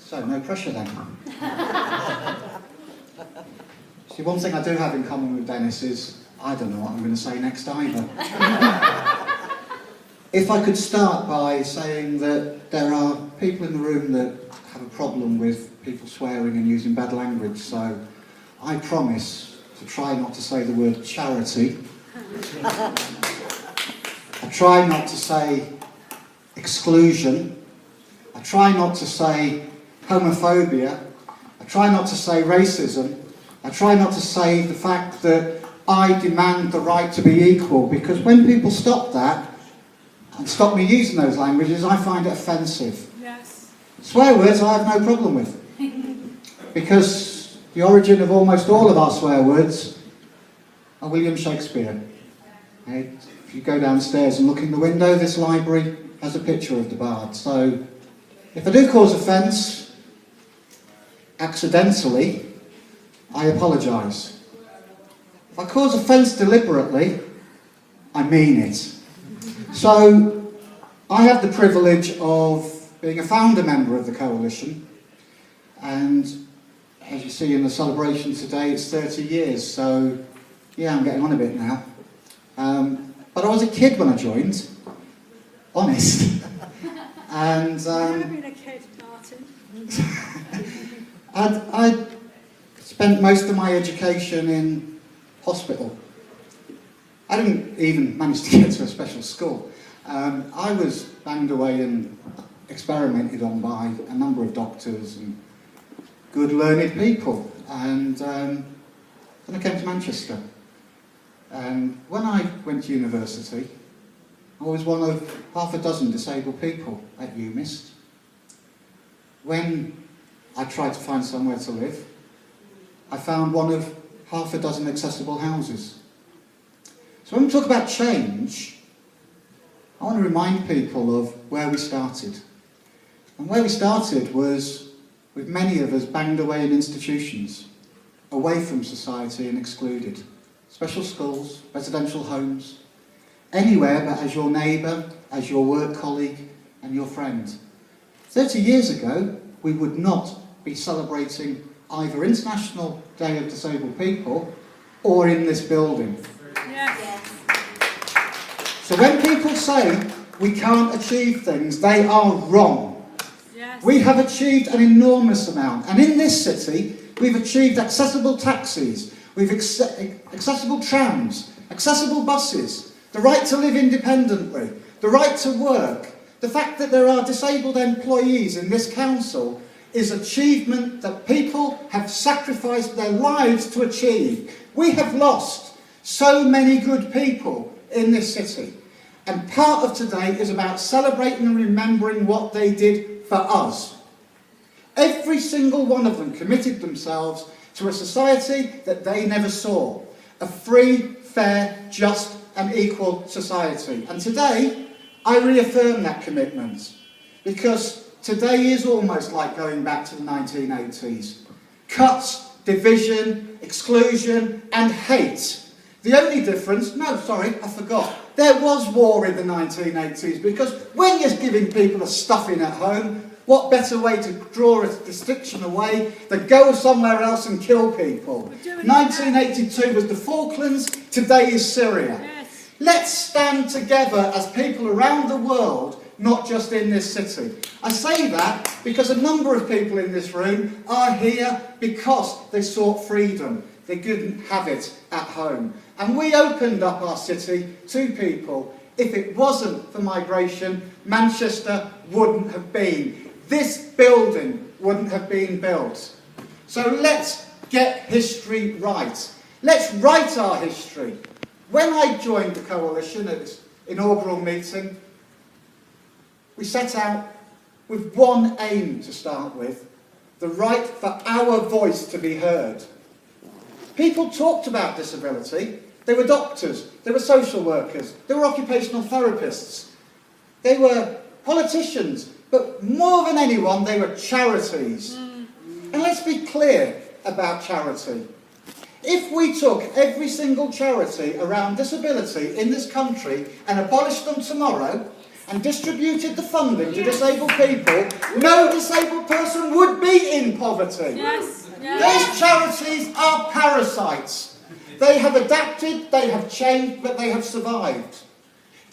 So, no pressure then. See, one thing I do have in common with Dennis is, I don't know what I'm going to say next either. If I could start by saying that there are people in the room that have a problem with people swearing and using bad language, so I promise to try not to say the word charity. I try not to say exclusion. I try not to say homophobia. I try not to say racism. I try not to say the fact that I demand the right to be equal, because when people stop that and stop me using those languages, I find it offensive. Yes. Swear words I have no problem with, because the origin of almost all of our swear words are William Shakespeare. If you go downstairs and look in the window, this library has a picture of the bard. So if I do cause offence accidentally, I apologise. If I cause offence deliberately, I mean it. So I have the privilege of being a founder member of the coalition, and as you see in the celebration today, it's 30 years, so yeah, I'm getting on a bit now. But I was a kid when I joined, honest. And You've never been a kid, Martin. I spent most of my education in hospital. I didn't even manage to get to a special school. I was banged away and experimented on by a number of doctors and good learned people. And then I came to Manchester. And when I went to university, I was one of half a dozen disabled people at UMIST. When I tried to find somewhere to live, I found one of half a dozen accessible houses. So when we talk about change, I want to remind people of where we started. And where we started was with many of us banged away in institutions, away from society and excluded. Special schools, residential homes, anywhere but as your neighbour, as your work colleague and your friend. 30 years ago, we would not be celebrating either International Day of Disabled People or in this building. Yes. So when people say we can't achieve things, they are wrong. Yes. We have achieved an enormous amount, and in this city we've achieved accessible taxis, we've accessible trams, accessible buses, the right to live independently, the right to work. The fact that there are disabled employees in this council is achievement that people have sacrificed their lives to achieve. We have lost so many good people in this city. And part of today is about celebrating and remembering what they did for us. Every single one of them committed themselves to a society that they never saw. A free, fair, just and equal society. And today, I reaffirm that commitment. Because today is almost like going back to the 1980s. Cuts, division, exclusion and hate. The only difference, no, sorry, I forgot. There was war in the 1980s, because when you're giving people a stuffing at home, what better way to draw a distinction away than go somewhere else and kill people? 1982 was the Falklands, today is Syria. Yes. Let's stand together as people around the world, not just in this city. I say that because a number of people in this room are here because they sought freedom. They couldn't have it at home. And we opened up our city to people. If it wasn't for migration, Manchester wouldn't have been. This building wouldn't have been built. So let's get history right. Let's write our history. When I joined the coalition at its inaugural meeting, we set out with one aim to start with: the right for our voice to be heard. People talked about disability. They were doctors, they were social workers, they were occupational therapists, they were politicians, but more than anyone, they were charities. And let's be clear about charity. If we took every single charity around disability in this country and abolished them tomorrow and distributed the funding to disabled people, no disabled person would creating poverty. Yes. These charities are parasites. They have adapted, they have changed, but they have survived.